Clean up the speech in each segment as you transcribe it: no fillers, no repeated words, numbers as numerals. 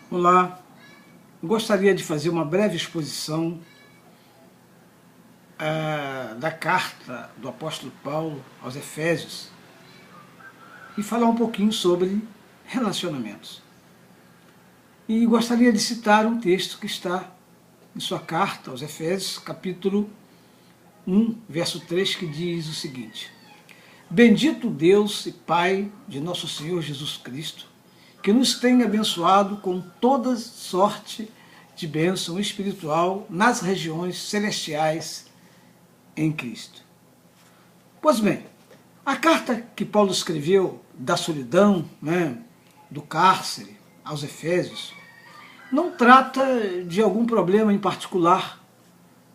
Olá, gostaria de fazer uma breve exposição da carta do apóstolo Paulo aos Efésios e falar um pouquinho sobre relacionamentos. E gostaria de citar um texto que está em sua carta aos Efésios, capítulo 1, verso 3, que diz o seguinte: Bendito Deus e Pai de nosso Senhor Jesus Cristo, que nos tem abençoado com toda sorte de bênção espiritual nas regiões celestiais em Cristo. Pois bem, a carta que Paulo escreveu da solidão, do cárcere aos Efésios, não trata de algum problema em particular,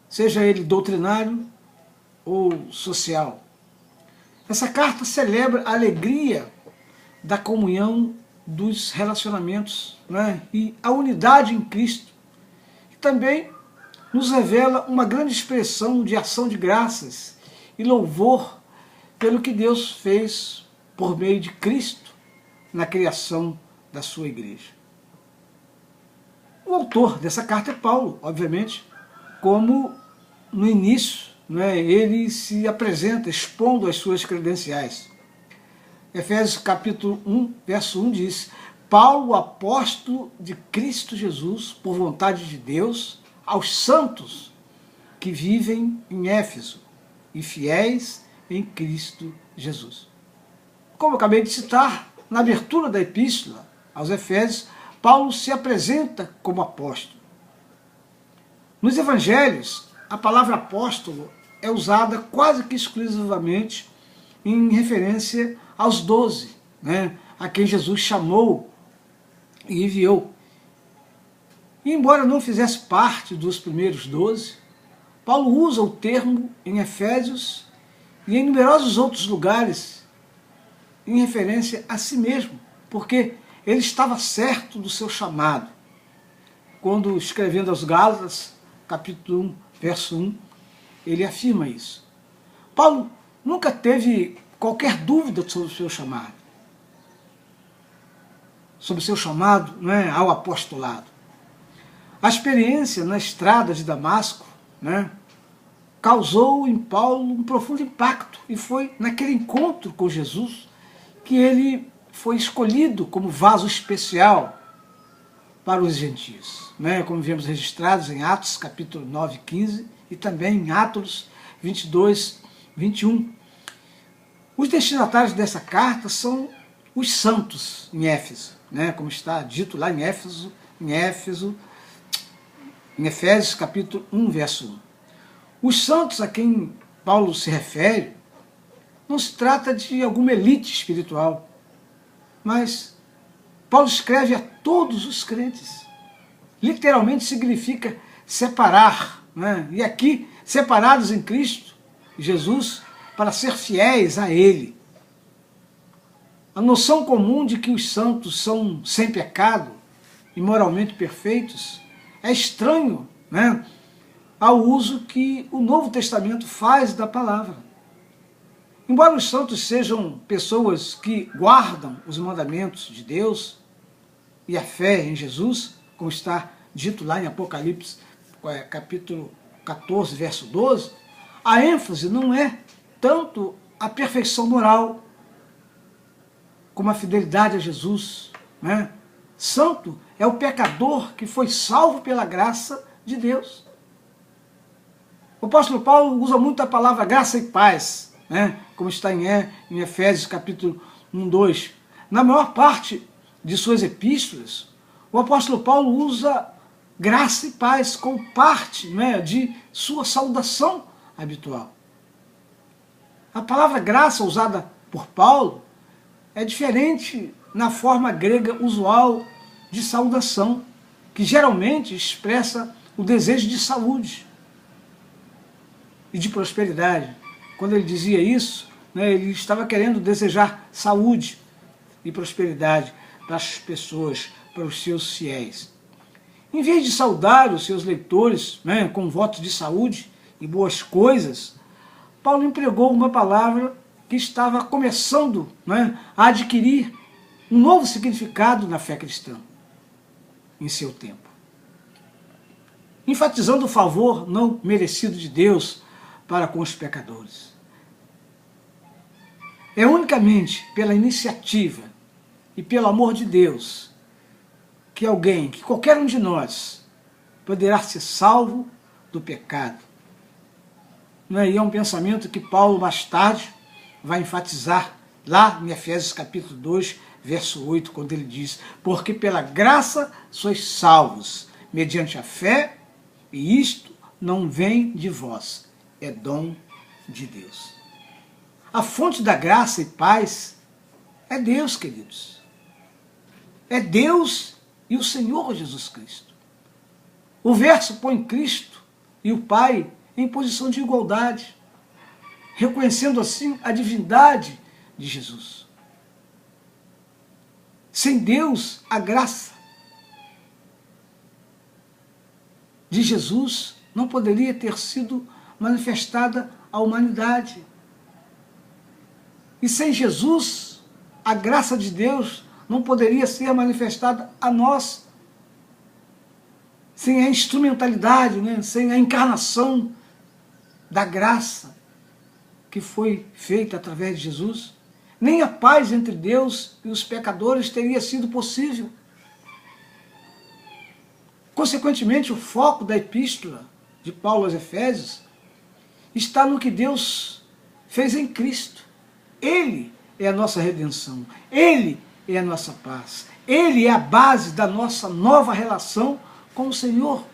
seja ele doutrinário ou social. Essa carta celebra a alegria da comunhão dos relacionamentos, e a unidade em Cristo. E também nos revela uma grande expressão de ação de graças e louvor pelo que Deus fez por meio de Cristo na criação da sua igreja. O autor dessa carta é Paulo, obviamente, como no início ele se apresenta expondo as suas credenciais. Efésios capítulo 1, verso 1 diz: Paulo, apóstolo de Cristo Jesus, por vontade de Deus, aos santos que vivem em Éfeso e fiéis em Cristo Jesus. Como eu acabei de citar, na abertura da epístola aos Efésios, Paulo se apresenta como apóstolo. Nos evangelhos, a palavra apóstolo é usada quase que exclusivamente em referência aos 12, a quem Jesus chamou e enviou. E embora não fizesse parte dos primeiros 12, Paulo usa o termo em Efésios e em numerosos outros lugares em referência a si mesmo, porque ele estava certo do seu chamado. Quando escrevendo aos Gálatas, capítulo 1, verso 1, ele afirma isso. Paulo nunca teve qualquer dúvida sobre o seu chamado. Sobre o seu chamado ao apostolado. A experiência na estrada de Damasco causou em Paulo um profundo impacto, e foi naquele encontro com Jesus que ele foi escolhido como vaso especial para os gentios, como vemos registrados em Atos capítulo 9, 15 e também em Atos 22, 21. Os destinatários dessa carta são os santos em Éfeso, como está dito lá em Efésios capítulo 1, verso 1. Os santos a quem Paulo se refere não se trata de alguma elite espiritual, mas Paulo escreve a todos os crentes. Literalmente significa separar, e aqui separados em Cristo Jesus para ser fiéis a Ele. A noção comum de que os santos são sem pecado e moralmente perfeitos é estranho ao uso que o Novo Testamento faz da palavra. Embora os santos sejam pessoas que guardam os mandamentos de Deus e a fé em Jesus, como está dito lá em Apocalipse, capítulo 14, verso 12, a ênfase não é tanto a perfeição moral como a fidelidade a Jesus. Santo é o pecador que foi salvo pela graça de Deus. O apóstolo Paulo usa muito a palavra graça e paz, como está em Efésios capítulo 1, 2. Na maior parte de suas epístolas, o apóstolo Paulo usa graça e paz como parte de sua saudação habitual. A palavra graça usada por Paulo é diferente na forma grega usual de saudação, que geralmente expressa o desejo de saúde e de prosperidade. Quando ele dizia isso, ele estava querendo desejar saúde e prosperidade para as pessoas, para os seus fiéis. Em vez de saudar os seus leitores com votos de saúde e boas coisas, Paulo empregou uma palavra que estava começando a adquirir um novo significado na fé cristã. em seu tempo, enfatizando o favor não merecido de Deus para com os pecadores. É unicamente pela iniciativa e pelo amor de Deus que alguém, que qualquer um de nós, poderá ser salvo do pecado. E é um pensamento que Paulo mais tarde vai enfatizar lá em Efésios capítulo 2, verso 8, quando ele diz: porque pela graça sois salvos, mediante a fé, e isto não vem de vós, é dom de Deus. A fonte da graça e paz é Deus, queridos. É Deus e o Senhor Jesus Cristo. O verso põe Cristo e o Pai em posição de igualdade, reconhecendo assim a divindade de Jesus. Sem Deus, a graça de Jesus não poderia ter sido manifestada à humanidade. E sem Jesus, a graça de Deus não poderia ser manifestada a nós. Sem a instrumentalidade, sem a encarnação da graça que foi feita através de Jesus, nem a paz entre Deus e os pecadores teria sido possível. Consequentemente, o foco da epístola de Paulo aos Efésios está no que Deus fez em Cristo. Ele é a nossa redenção, Ele é a nossa paz, Ele é a base da nossa nova relação com o Senhor.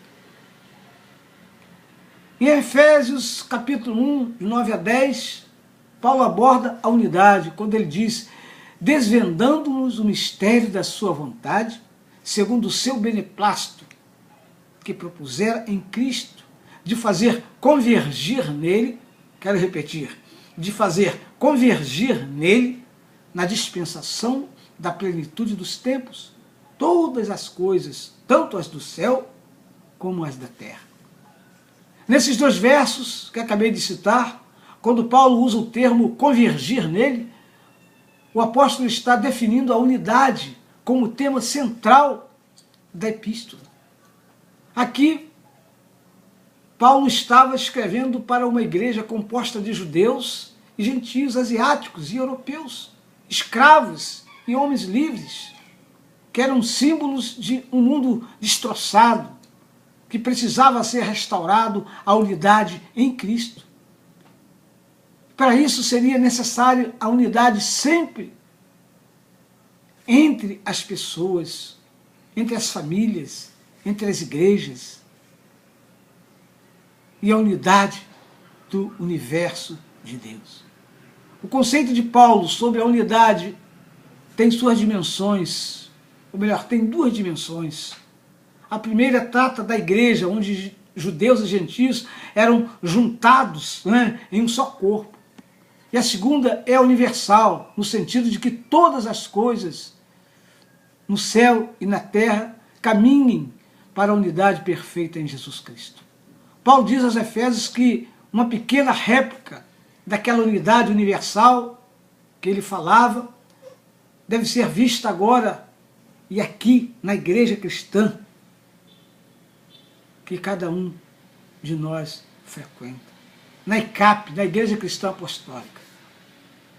Em Efésios capítulo 1, de 9 a 10, Paulo aborda a unidade, quando ele diz: desvendando-nos o mistério da sua vontade, segundo o seu beneplácito, que propusera em Cristo, de fazer convergir nele, quero repetir, de fazer convergir nele, na dispensação da plenitude dos tempos, todas as coisas, tanto as do céu como as da terra. Nesses dois versos que acabei de citar, quando Paulo usa o termo convergir nele, o apóstolo está definindo a unidade como tema central da epístola. Aqui, Paulo estava escrevendo para uma igreja composta de judeus e gentios, asiáticos e europeus, escravos e homens livres, que eram símbolos de um mundo destroçado, que precisava ser restaurado à unidade em Cristo. Para isso seria necessária a unidade sempre entre as pessoas, entre as famílias, entre as igrejas, e a unidade do universo de Deus. O conceito de Paulo sobre a unidade tem suas dimensões, ou melhor, tem duas dimensões. A primeira trata da igreja, onde judeus e gentios eram juntados em um só corpo. E a segunda é universal, no sentido de que todas as coisas, no céu e na terra, caminhem para a unidade perfeita em Jesus Cristo. Paulo diz aos Efésios que uma pequena réplica daquela unidade universal que ele falava deve ser vista agora e aqui na igreja cristã que cada um de nós frequenta. Na ICAP, na Igreja Cristã Apostólica.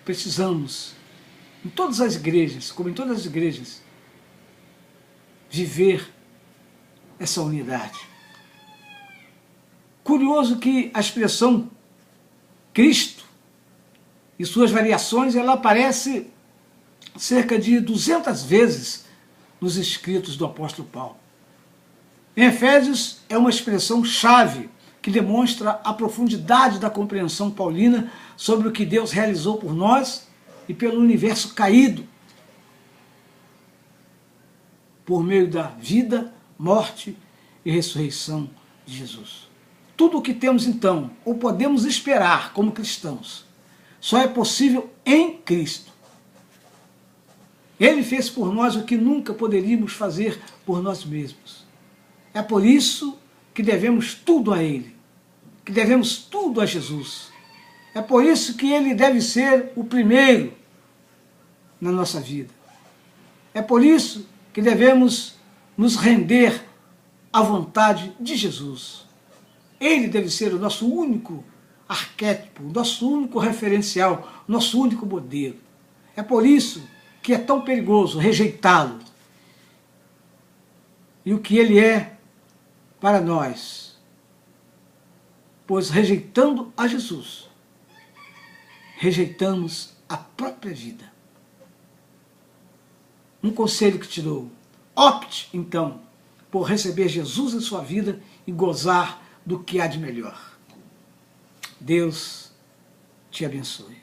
Precisamos, em todas as igrejas, como em todas as igrejas, viver essa unidade. Curioso que a expressão Cristo e suas variações, ela aparece cerca de 200 vezes nos escritos do apóstolo Paulo. Em Efésios é uma expressão chave que demonstra a profundidade da compreensão paulina sobre o que Deus realizou por nós e pelo universo caído, por meio da vida, morte e ressurreição de Jesus. Tudo o que temos então, ou podemos esperar como cristãos, só é possível em Cristo. Ele fez por nós o que nunca poderíamos fazer por nós mesmos. É por isso que devemos tudo a Ele, que devemos tudo a Jesus. É por isso que Ele deve ser o primeiro na nossa vida. É por isso que devemos nos render à vontade de Jesus. Ele deve ser o nosso único arquétipo, o nosso único referencial, o nosso único modelo. É por isso que é tão perigoso rejeitá-lo. E o que ele é para nós. Pois rejeitando a Jesus, rejeitamos a própria vida. Um conselho que te dou: opte, então, por receber Jesus em sua vida e gozar do que há de melhor. Deus te abençoe.